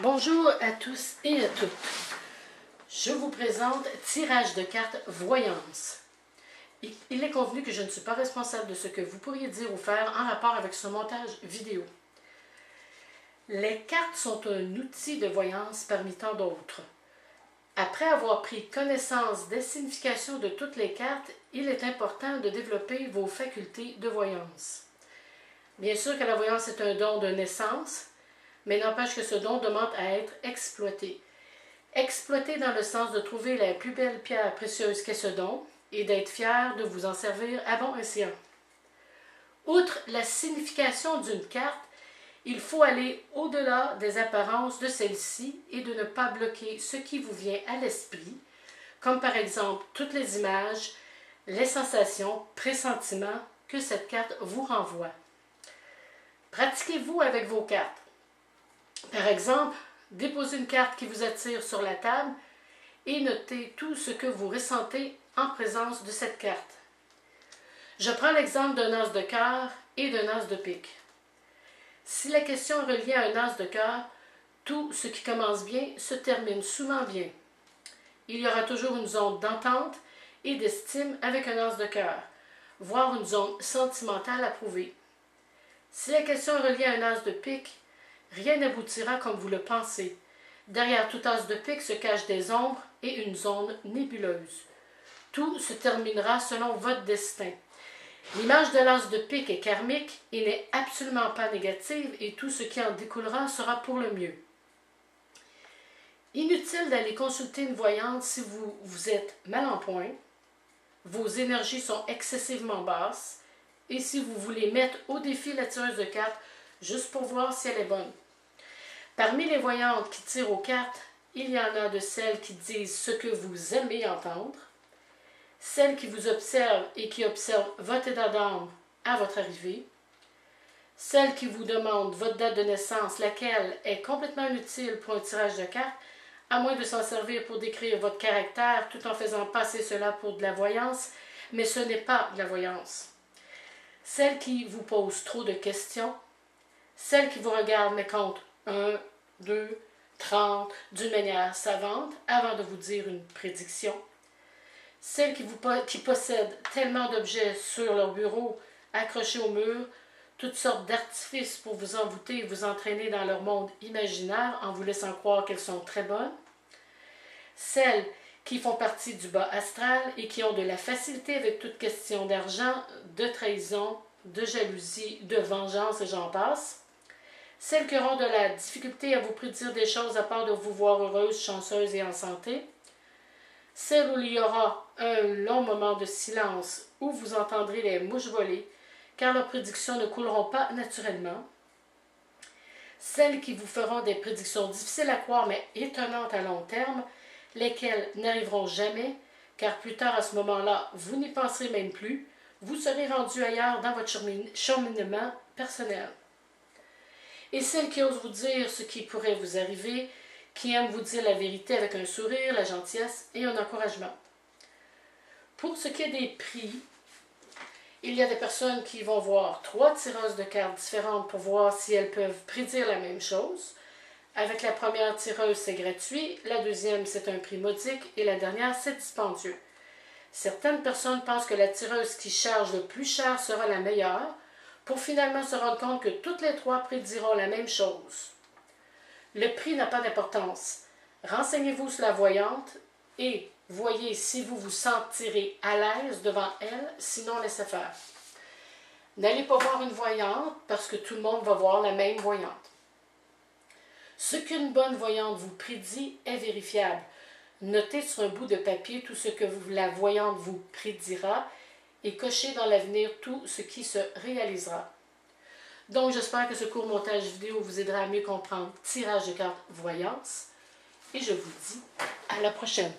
Bonjour à tous et à toutes. Je vous présente tirage de cartes voyance. Il est convenu que je ne suis pas responsable de ce que vous pourriez dire ou faire en rapport avec ce montage vidéo. Les cartes sont un outil de voyance parmi tant d'autres. Après avoir pris connaissance des significations de toutes les cartes, il est important de développer vos facultés de voyance. Bien sûr que la voyance est un don de naissance, mais n'empêche que ce don demande à être exploité. Exploité dans le sens de trouver la plus belle pierre précieuse qu'est ce don et d'être fier de vous en servir à bon escient. Outre la signification d'une carte, il faut aller au-delà des apparences de celle-ci et de ne pas bloquer ce qui vous vient à l'esprit, comme par exemple toutes les images, les sensations, pressentiments que cette carte vous renvoie. Pratiquez-vous avec vos cartes. Par exemple, déposez une carte qui vous attire sur la table et notez tout ce que vous ressentez en présence de cette carte. Je prends l'exemple d'un as de cœur et d'un as de pique. Si la question est reliée à un as de cœur, tout ce qui commence bien se termine souvent bien. Il y aura toujours une zone d'entente et d'estime avec un as de cœur, voire une zone sentimentale approuvée. Si la question est reliée à un as de pique, rien n'aboutira comme vous le pensez. Derrière tout as de pique se cachent des ombres et une zone nébuleuse. Tout se terminera selon votre destin. L'image de l'as de pique est karmique et n'est absolument pas négative et tout ce qui en découlera sera pour le mieux. Inutile d'aller consulter une voyante si vous êtes mal en point, vos énergies sont excessivement basses et si vous voulez mettre au défi la tireuse de cartes juste pour voir si elle est bonne. Parmi les voyantes qui tirent aux cartes, il y en a de celles qui disent ce que vous aimez entendre, celles qui vous observent et qui observent votre état d'âme à votre arrivée, celles qui vous demandent votre date de naissance, laquelle est complètement inutile pour un tirage de cartes, à moins de s'en servir pour décrire votre caractère tout en faisant passer cela pour de la voyance, mais ce n'est pas de la voyance. Celles qui vous posent trop de questions, celles qui vous regardent mais comptent 1, 2, 30 d'une manière savante avant de vous dire une prédiction. Celles qui possèdent tellement d'objets sur leur bureau, accrochés au mur, toutes sortes d'artifices pour vous envoûter et vous entraîner dans leur monde imaginaire en vous laissant croire qu'elles sont très bonnes. Celles qui font partie du bas astral et qui ont de la facilité avec toute question d'argent, de trahison, de jalousie, de vengeance et j'en passe. Celles qui auront de la difficulté à vous prédire des choses à part de vous voir heureuse, chanceuse et en santé. Celles où il y aura un long moment de silence où vous entendrez les mouches voler, car leurs prédictions ne couleront pas naturellement. Celles qui vous feront des prédictions difficiles à croire mais étonnantes à long terme, lesquelles n'arriveront jamais, car plus tard à ce moment-là, vous n'y penserez même plus, vous serez rendu ailleurs dans votre cheminement personnel. Et celles qui osent vous dire ce qui pourrait vous arriver, qui aiment vous dire la vérité avec un sourire, la gentillesse et un encouragement. Pour ce qui est des prix, il y a des personnes qui vont voir 3 tireuses de cartes différentes pour voir si elles peuvent prédire la même chose. Avec la première tireuse, c'est gratuit, la deuxième, c'est un prix modique et la dernière, c'est dispendieux. Certaines personnes pensent que la tireuse qui charge le plus cher sera la meilleure, pour finalement se rendre compte que toutes les 3 prédiront la même chose. Le prix n'a pas d'importance. Renseignez-vous sur la voyante et voyez si vous vous sentirez à l'aise devant elle, sinon laissez faire. N'allez pas voir une voyante parce que tout le monde va voir la même voyante. Ce qu'une bonne voyante vous prédit est vérifiable. Notez sur un bout de papier tout ce que la voyante vous prédira et cochez dans l'avenir tout ce qui se réalisera. Donc, j'espère que ce court montage vidéo vous aidera à mieux comprendre tirage de cartes voyance et je vous dis à la prochaine.